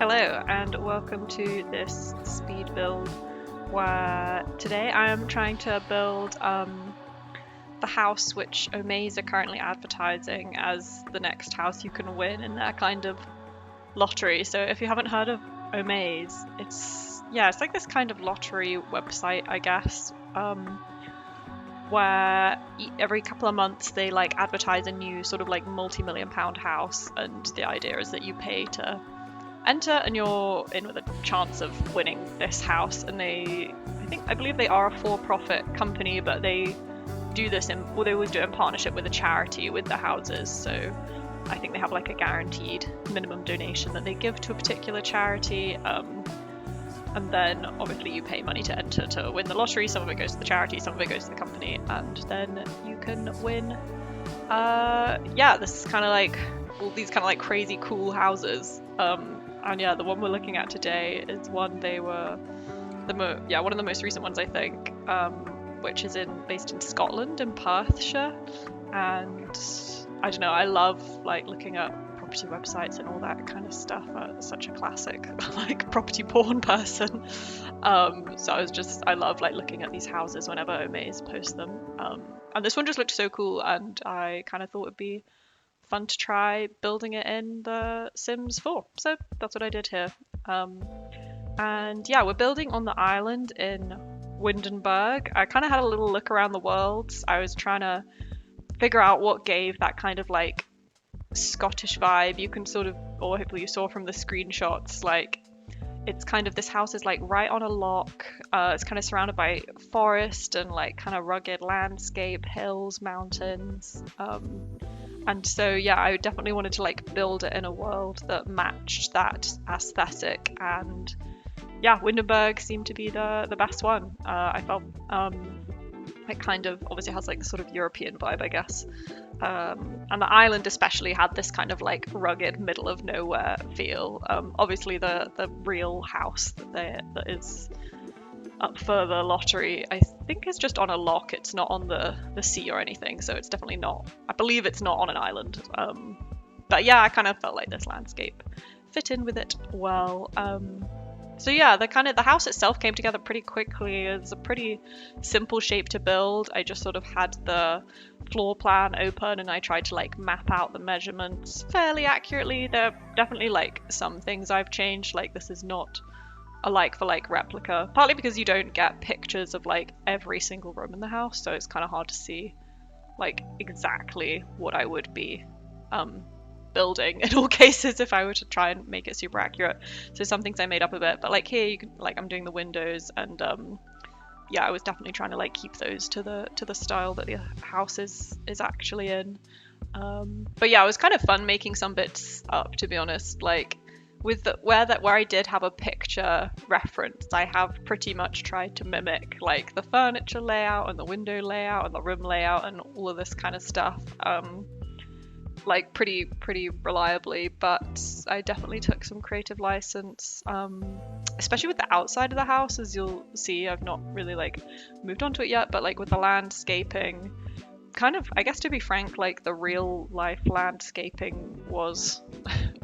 Hello and welcome to this speed build where today I am trying to build the house which Omaze are currently advertising as the next house you can win in their kind of lottery. So if you haven't heard of Omaze, it's like this kind of lottery website, I guess, where every couple of months they like advertise a new sort of like multi-million pound house, and the idea is that you pay to enter and you're in with a chance of winning this house. And I believe they are a for-profit company, but they do this they always do it in partnership with a charity with the houses. So I think they have like a guaranteed minimum donation that they give to a particular charity, and then obviously you pay money to enter to win the lottery. Some of it goes to the charity, some of it goes to the company, and then you can win this is kind of like all these kind of like crazy cool houses. And the one we're looking at today is one one of the most recent ones, I think, which is based in Scotland, in Perthshire. And I don't know, I love like looking at property websites and all that kind of stuff. I'm such a classic like property porn person. So I love like looking at these houses whenever Omaze posts them. And this one just looked so cool, and I kind of thought it'd be fun to try building it in the Sims 4. So that's what I did here. We're building on the island in Windenburg. I kind of had a little look around the world. I was trying to figure out what gave that kind of like Scottish vibe. You can sort of, or hopefully you saw from the screenshots, like it's kind of, this house is like right on a loch. It's kind of surrounded by forest and like kind of rugged landscape, hills, mountains. And so, I definitely wanted to like build it in a world that matched that aesthetic. And Windenburg seemed to be the best one. I felt it kind of obviously has like the sort of European vibe, I guess. And the island especially had this kind of like rugged middle of nowhere feel. Obviously the real house that is up for the lottery, I think, is just on a loch. It's not on the sea or anything, so it's definitely not, I believe it's not on an island. But I kind of felt like this landscape fit in with it well. The house itself came together pretty quickly. It's a pretty simple shape to build. I just sort of had the floor plan open and I tried to like map out the measurements fairly accurately. There are definitely like some things I've changed, like this is not a like for like replica, partly because you don't get pictures of like every single room in the house, so it's kind of hard to see like exactly what I would be building in all cases if I were to try and make it super accurate. So some things I made up a bit, but like here you can, like, I'm doing the windows, and I was definitely trying to like keep those to the style that the house is actually in. It was kind of fun making some bits up, to be honest. Like with where I did have a picture reference, I have pretty much tried to mimic like the furniture layout and the window layout and the room layout and all of this kind of stuff, like pretty reliably. But I definitely took some creative license, especially with the outside of the house. As you'll see, I've not really like moved on to it yet, but like with the landscaping, kind of, I guess, to be frank, like the real life landscaping was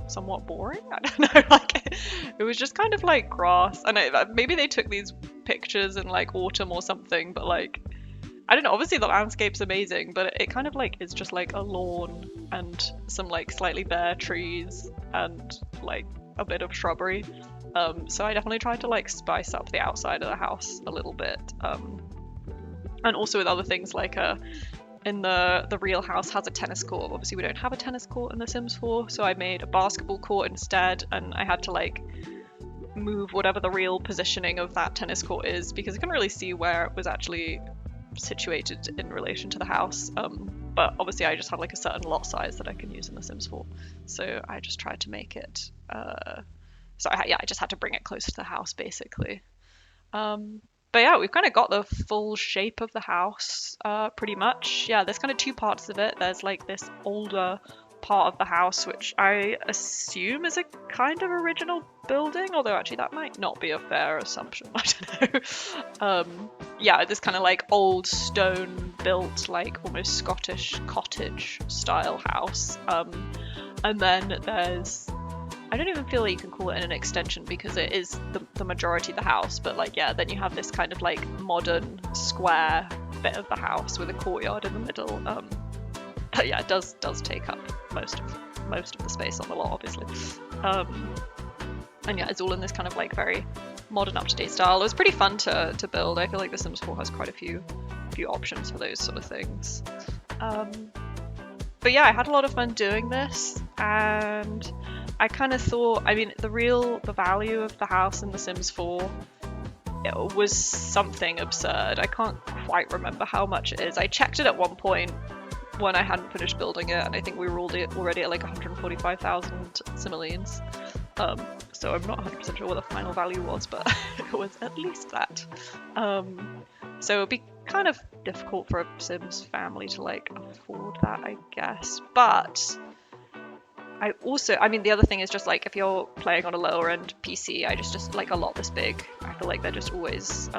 somewhat boring. I don't know, like it was just kind of like grass, and maybe they took these pictures in like autumn or something, but like I don't know, obviously the landscape's amazing, but it kind of like is just like a lawn and some like slightly bare trees and like a bit of shrubbery. So I definitely tried to like spice up the outside of the house a little bit, and also with other things like in the real house has a tennis court. Obviously we don't have a tennis court in The Sims 4, so I made a basketball court instead, and I had to like move whatever the real positioning of that tennis court is, because I couldn't really see where it was actually situated in relation to the house. But obviously I just had like a certain lot size that I can use in The Sims 4, so I just tried to make it I just had to bring it closer to the house basically. We've kind of got the full shape of the house, pretty much. There's kind of two parts of it. There's like this older part of the house, which I assume is a kind of original building, although actually that might not be a fair assumption. I don't know. This kind of like old stone built, like almost Scottish cottage style house. And then there's I don't even feel like you can call it an extension because it is the majority of the house, but like yeah, then you have this kind of like modern square bit of the house with a courtyard in the middle. But yeah, it does take up most of the space on the lot, obviously. And yeah, it's all in this kind of like very modern, up-to-date style. It was pretty fun to build. I feel like The Sims 4 has quite a few options for those sort of things. But yeah, I had a lot of fun doing this, and I kind of thought, I mean, the value of the house in The Sims 4, it was something absurd. I can't quite remember how much it is. I checked it at one point when I hadn't finished building it, and I think we were already at like 145,000 simoleons. So I'm not 100% sure what the final value was, but it was at least that. So it'd be kind of difficult for a Sims family to like afford that, I guess. But I mean, the other thing is just like if you're playing on a lower end PC, I just like a lot this big. I feel like they're just always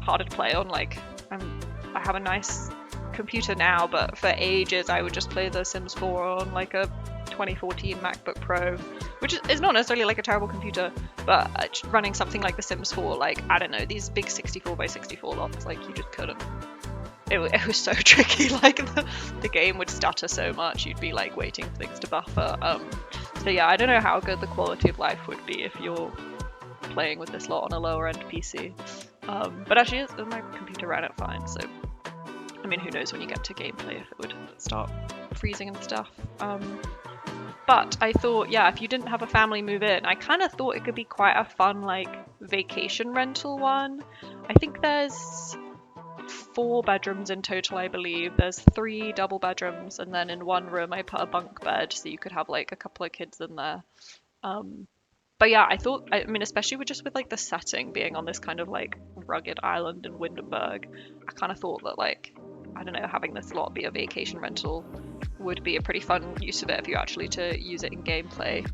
harder to play on. Like I have a nice computer now, but for ages I would just play The Sims 4 on like a 2014 MacBook Pro, which is not necessarily like a terrible computer, but running something like The Sims 4, like I don't know, these big 64 by 64 lots, like you just couldn't. It was so tricky. Like the game would stutter so much, you'd be like waiting for things to buffer. So yeah, I don't know how good the quality of life would be if you're playing with this lot on a lower end PC. But actually, my computer ran it fine. So I mean, who knows when you get to gameplay if it would start freezing and stuff. But I thought, yeah, if you didn't have a family move in, I kind of thought it could be quite a fun, like, vacation rental one. I think there's 4 bedrooms in total, I believe. There's 3 double bedrooms, and then in one room I put a bunk bed, so you could have, like, a couple of kids in there. But yeah, I mean, especially with like the setting being on this kind of like rugged island in Windenburg, I kind of thought that like, I don't know, having this lot be a vacation rental would be a pretty fun use of it if you actually to use it in gameplay.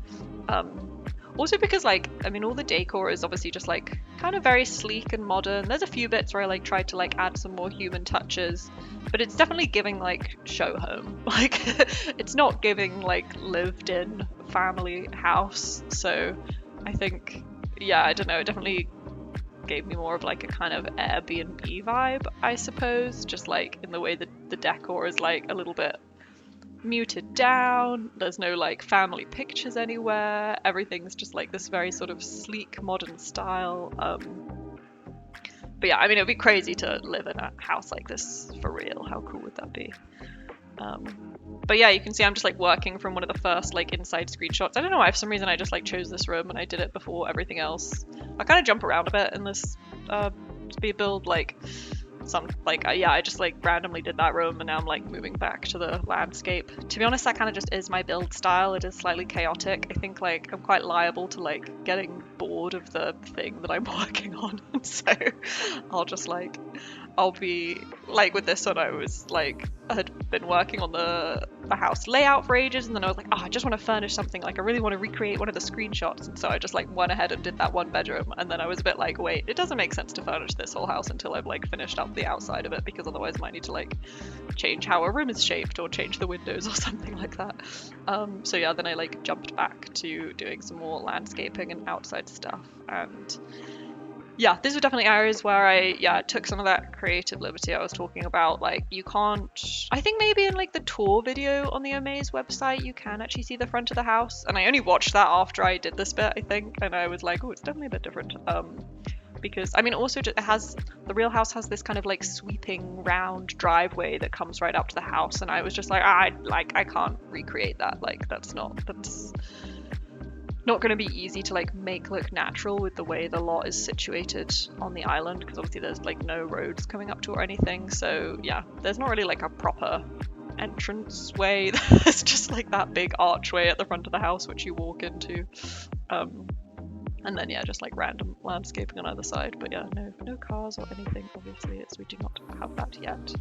Also because like, I mean, all the decor is obviously just like kind of very sleek and modern. There's a few bits where I like tried to like add some more human touches, but it's definitely giving like show home. Like it's not giving like lived in family house. So I think, yeah, I don't know, it definitely gave me more of like a kind of Airbnb vibe, I suppose, just like in the way that the decor is like a little bit muted down. There's no like family pictures anywhere. Everything's just like this very sort of sleek modern style. But yeah, I mean, it would be crazy to live in a house like this for real. How cool would that be? But yeah, you can see I'm just like working from one of the first like inside screenshots. I don't know why, for some reason I just like chose this room and I did it before everything else. I kind of jump around a bit in this speed build, like yeah, I just like randomly did that room and now I'm like moving back to the landscape. To be honest, that kind of just is my build style. It is slightly chaotic. I think like I'm quite liable to like getting bored of the thing that I'm working on, and so I'll be like, with this one I was like, I had been working on the house layout for ages, and then I was like, oh, I just want to furnish something, like I really want to recreate one of the screenshots, and so I just like went ahead and did that one bedroom, and then I was a bit like, wait, it doesn't make sense to furnish this whole house until I've like finished up the outside of it, because otherwise I might need to like change how a room is shaped or change the windows or something like that. So yeah, then I like jumped back to doing some more landscaping and outside stuff, and yeah, these were definitely areas where I took some of that creative liberty I was talking about. Like, you can't, I think maybe in like the tour video on the Omaze website you can actually see the front of the house, and I only watched that after I did this bit, I think, and I was like, oh, it's definitely a bit different. Because I mean, also the real house has this kind of like sweeping round driveway that comes right up to the house, and I was just like, I can't recreate that. Like that's not going to be easy to like make look natural with the way the lot is situated on the island, because obviously there's like no roads coming up to or anything. So yeah, there's not really like a proper entrance way. There's just like that big archway at the front of the house which you walk into, and then yeah, just like random landscaping on either side. But yeah, no cars or anything, obviously, we do not have that yet.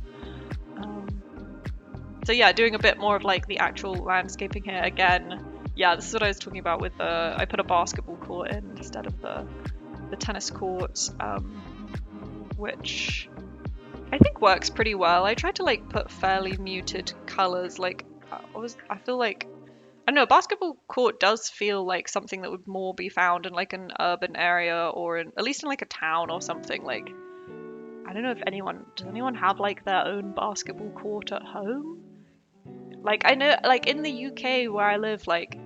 So yeah, doing a bit more of like the actual landscaping here again. Yeah, this is what I was talking about with I put a basketball court in instead of the tennis court, which I think works pretty well. I tried to like put fairly muted colors. Like I feel like, don't know, a basketball court does feel like something that would more be found in like an urban area or in, at least in like a town or something. Like, I don't know if does anyone have like their own basketball court at home? Like, I know, like in the UK where I live, like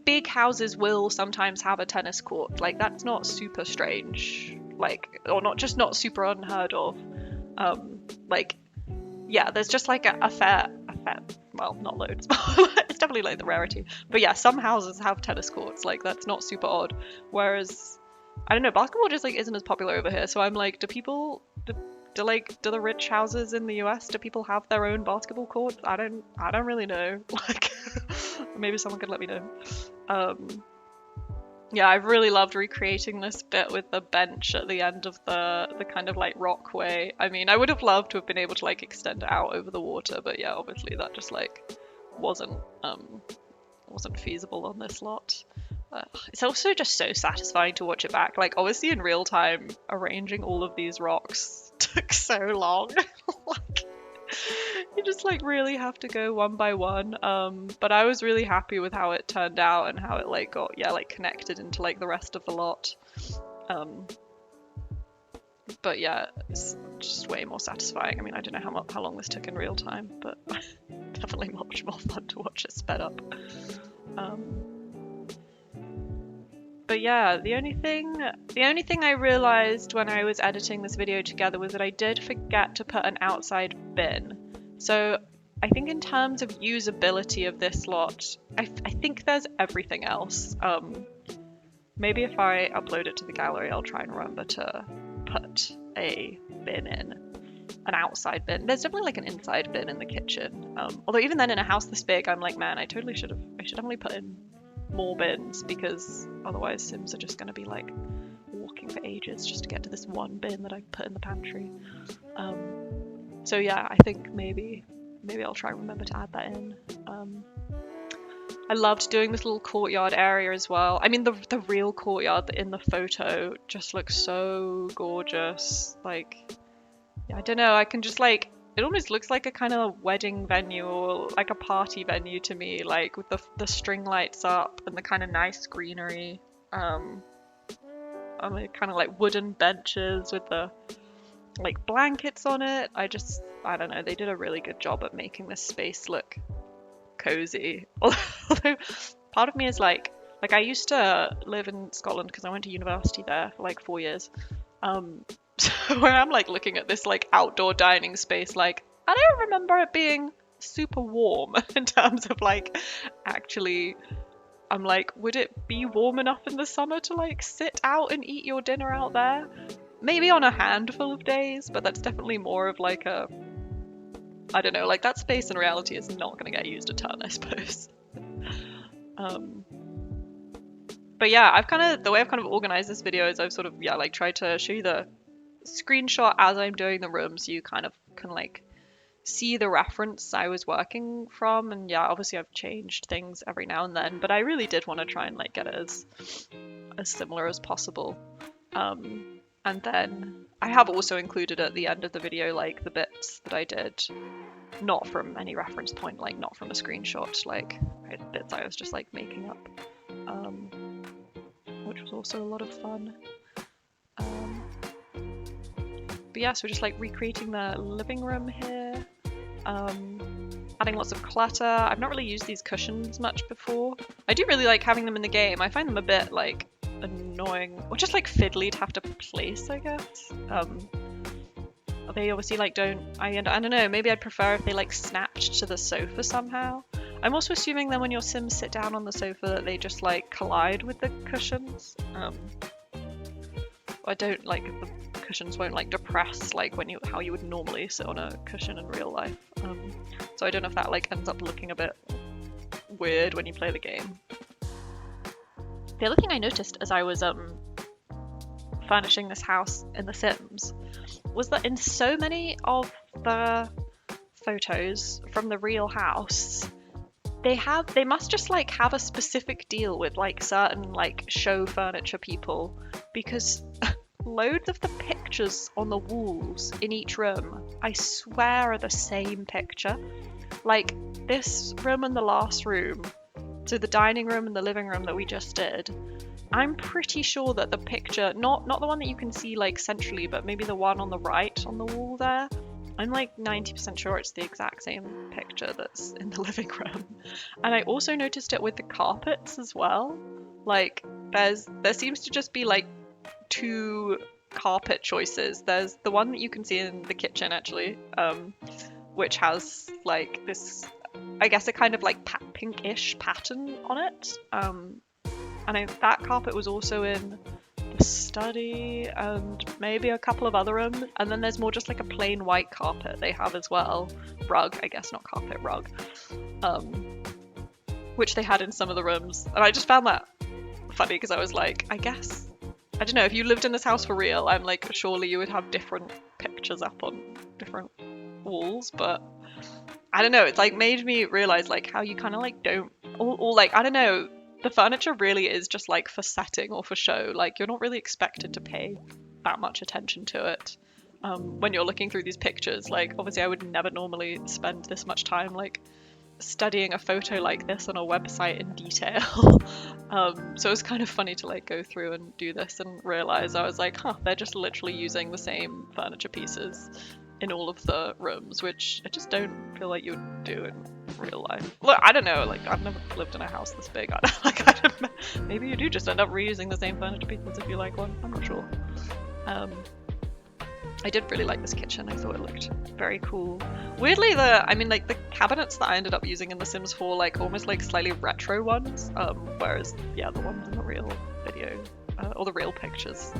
big houses will sometimes have a tennis court. Like, that's not super strange. Like, or not super unheard of. Like, yeah, there's just like a fair, well, not loads, it's definitely like the rarity. But yeah, some houses have tennis courts. Like, that's not super odd. Whereas, I don't know, basketball just like isn't as popular over here. So I'm like, do the rich houses in the US, do people have their own basketball courts? I don't really know. Like, maybe someone could let me know. Yeah, I've really loved recreating this bit with the bench at the end of the kind of like rockway. I mean, I would have loved to have been able to like extend it out over the water, but yeah, obviously that just like wasn't feasible on this lot. It's also just so satisfying to watch it back. Like, obviously in real time, arranging all of these rocks took so long. Like, you just like really have to go one by one. But I was really happy with how it turned out and how it like got, yeah, like connected into like the rest of the lot. But yeah, it's just way more satisfying. I mean, I don't know how long this took in real time, but definitely much more fun to watch it sped up. But yeah, the only thing I realized when I was editing this video together was that I did forget to put an outside bin. So I think in terms of usability of this lot, I think there's everything else. Maybe if I upload it to the gallery, I'll try and remember to put a bin in, an outside bin. There's definitely like an inside bin in the kitchen. Although even then in a house this big, I'm like, man, I should definitely put in more bins, because otherwise Sims are just going to be like walking for ages just to get to this one bin that I put in the pantry. So yeah, I think maybe I'll try and remember to add that in. I loved doing this little courtyard area as well. I mean, the real courtyard in the photo just looks so gorgeous. Like, yeah, I don't know, I can just like, it almost looks like a kind of wedding venue or like a party venue to me, like with the string lights up and the kind of nice greenery. And the kind of like wooden benches with the like blankets on it. I don't know, they did a really good job at making this space look cozy. Although part of me is like I used to live in Scotland because I went to university there for like 4 years. So when I'm like looking at this like outdoor dining space, like I don't remember it being super warm in terms of like actually, I'm like, would it be warm enough in the summer to like sit out and eat your dinner out there? Maybe on a handful of days, but that's definitely more of like a, I don't know, like that space in reality is not going to get used a ton, I suppose. But yeah, the way I've kind of organized this video is I've sort of, yeah, like tried to show you the screenshot as I'm doing the room, so you kind of can like see the reference I was working from. And yeah, obviously I've changed things every now and then, but I really did want to try and like get it as similar as possible. And then I have also included at the end of the video like the bits that I did, not from any reference point, like not from a screenshot, like bits I was just like making up, which was also a lot of fun. But yeah, so we're just like recreating the living room here, adding lots of clutter. I've not really used these cushions much before. I do really like having them in the game. I find them a bit like annoying or just like fiddly to have to place, I guess. They obviously like I don't know, maybe I'd prefer if they like snapped to the sofa somehow. I'm also assuming that when your Sims sit down on the sofa that they just like collide with the cushions. I don't like, the cushions won't like depress like how you would normally sit on a cushion in real life. So I don't know if that like ends up looking a bit weird when you play the game. The other thing I noticed as I was furnishing this house in The Sims was that in so many of the photos from the real house, they must just like have a specific deal with like certain like show furniture people, because loads of the pictures on the walls in each room, I swear, are the same picture. Like this room and the last room So the dining room and the living room that we just did, I'm pretty sure that the picture, not the one that you can see like centrally, but maybe the one on the right on the wall there, I'm like 90% sure it's the exact same picture that's in the living room. And I also noticed it with the carpets as well. Like there seems to just be like two carpet choices. There's the one that you can see in the kitchen actually, which has like this, I guess, a kind of like pinkish pattern on it. And that carpet was also in the study and maybe a couple of other rooms. And then there's more just like a plain white carpet they have as well. Rug, I guess, not carpet, rug. Which they had in some of the rooms. And I just found that funny because I was like, I guess, I don't know, if you lived in this house for real, I'm like, surely you would have different pictures up on different walls. But I don't know, it's like made me realize like how you kind of like don't, or like, I don't know, the furniture really is just like for setting or for show. Like you're not really expected to pay that much attention to it when you're looking through these pictures. Like obviously I would never normally spend this much time like studying a photo like this on a website in detail. So it was kind of funny to like go through and do this and realize I was like, huh, they're just literally using the same furniture pieces in all of the rooms, which I just don't feel like you would do in real life. Look, I don't know, like I've never lived in a house this big. I don't know, maybe you do just end up reusing the same furniture pieces if you like one. I'm not sure. I did really like this kitchen. I thought it looked very cool. Weirdly, like the cabinets that I ended up using in The Sims 4, like almost like slightly retro ones, whereas yeah, the ones in the real video or the real pictures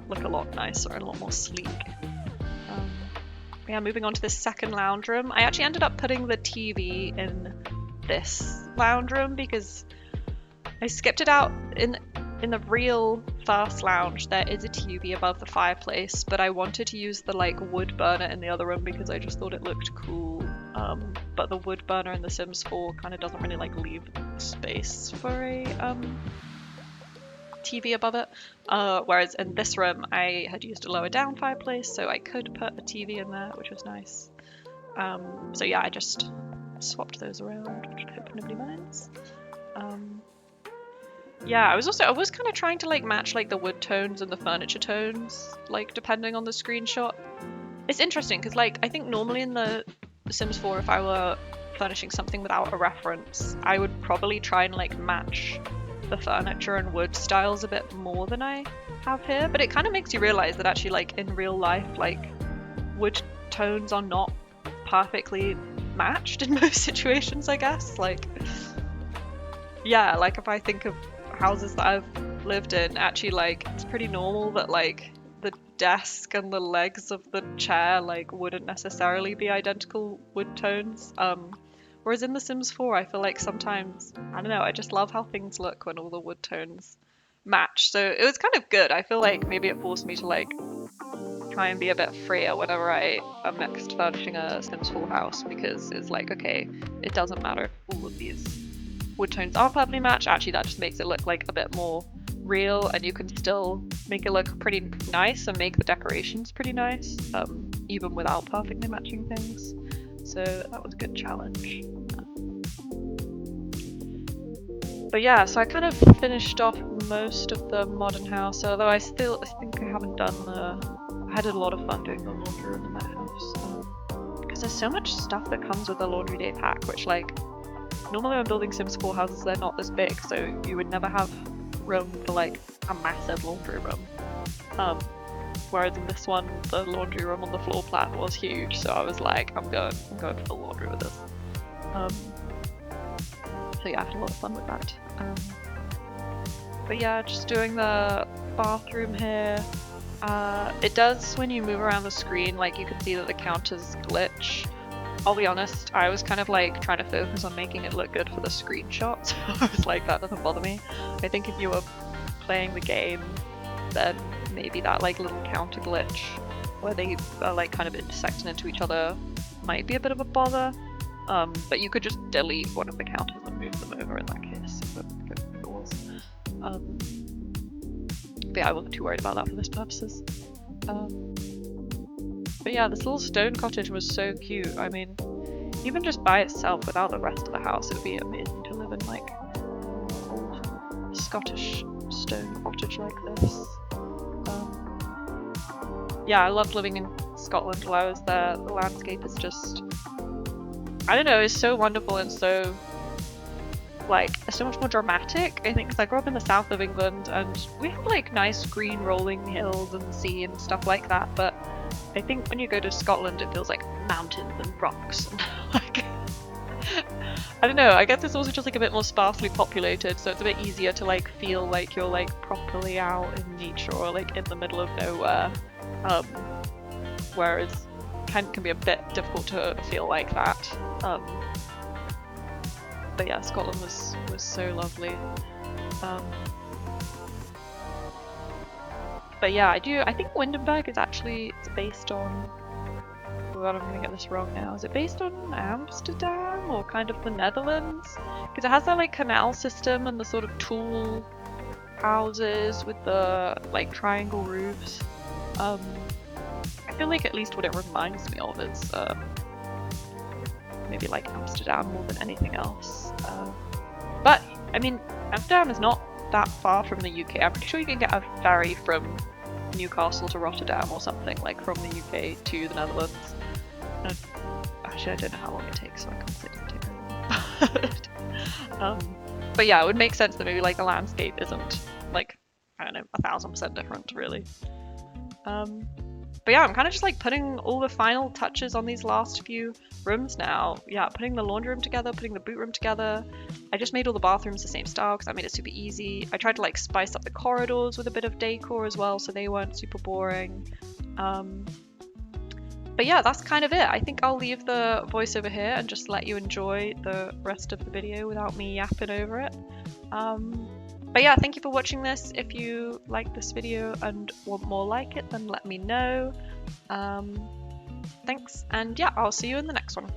look a lot nicer and a lot more sleek. Yeah, moving on to this second lounge room. I actually ended up putting the TV in this lounge room because I skipped it out. In the real first lounge, there is a TV above the fireplace, but I wanted to use the like wood burner in the other room because I just thought it looked cool. But the wood burner in The Sims 4 kind of doesn't really like leave space for a TV above it. Whereas in this room, I had used a lower down fireplace, so I could put a TV in there, which was nice. So yeah, I just swapped those around, which I hope nobody minds. Yeah, I was kind of trying to like match like the wood tones and the furniture tones, like depending on the screenshot. It's interesting because like I think normally in the Sims 4, if I were furnishing something without a reference, I would probably try and like match the furniture and wood styles a bit more than I have here. But it kind of makes you realize that actually like in real life, like wood tones are not perfectly matched in most situations, I guess. Like, yeah, like if I think of houses that I've lived in, actually like it's pretty normal that like the desk and the legs of the chair like wouldn't necessarily be identical wood tones. Whereas in The Sims 4, I feel like sometimes, I don't know, I just love how things look when all the wood tones match. So it was kind of good. I feel like maybe it forced me to like try and be a bit freer whenever I am next furnishing a Sims 4 house, because it's like, okay, it doesn't matter if all of these wood tones are perfectly matched. Actually, that just makes it look like a bit more real, and you can still make it look pretty nice and make the decorations pretty nice, even without perfectly matching things. So that was a good challenge. But yeah, so I kind of finished off most of the modern house, although I think I haven't done I had a lot of fun doing the laundry room in that house. Because there's so much stuff that comes with the laundry day pack, which like, normally when building Sims 4 houses, they're not this big, so you would never have room for like a massive laundry room. Whereas in this one, the laundry room on the floor plan was huge, so I was like, I'm going for the laundry with this. So yeah, I had a lot of fun with that. But yeah, just doing the bathroom here. It does, when you move around the screen, like you can see that the counters glitch. I'll be honest, I was kind of like trying to focus on making it look good for the screenshot, so I was like, that doesn't bother me. I think if you were playing the game, then maybe that like little counter glitch where they are like kind of intersecting into each other might be a bit of a bother. But you could just delete one of the counters and move them over in that case. But yeah, I wasn't too worried about that for this purposes. But yeah, this little stone cottage was so cute. I mean, even just by itself without the rest of the house, it would be amazing to live in. Like, Scottish stone cottage like this. Yeah, I loved living in Scotland while I was there. The landscape is just, I don't know, it's so wonderful and so, like, it's so much more dramatic, I think, because I grew up in the south of England and we have like nice green rolling hills and sea and stuff like that, but I think when you go to Scotland it feels like mountains and rocks and like, I don't know, I guess it's also just like a bit more sparsely populated, so it's a bit easier to like feel like you're like properly out in nature or like in the middle of nowhere. Whereas Kent can be a bit difficult to feel like that. But yeah, Scotland was so lovely. But yeah, I think Windenburg is actually, it's based on, oh god, I'm gonna get this wrong now. Is it based on Amsterdam or kind of the Netherlands? Because it has that like canal system and the sort of tall houses with the like triangle roofs. I feel like at least what it reminds me of is maybe like Amsterdam more than anything else. But I mean, Amsterdam is not that far from the UK. I'm pretty sure you can get a ferry from Newcastle to Rotterdam or something, like from the UK to the Netherlands. Actually, I don't know how long it takes, so I can't say it doesn't take very long. But yeah, it would make sense that maybe like the landscape isn't like, I don't know, 1000% different really. But yeah, I'm kind of just like putting all the final touches on these last few rooms now. Yeah, putting the laundry room together, putting the boot room together. I just made all the bathrooms the same style because that made it super easy. I tried to like spice up the corridors with a bit of decor as well, so they weren't super boring. But yeah, that's kind of it. I think I'll leave the voiceover here and just let you enjoy the rest of the video without me yapping over it. But yeah, thank you for watching this. If you like this video and want more like it, then let me know. Thanks, and yeah, I'll see you in the next one.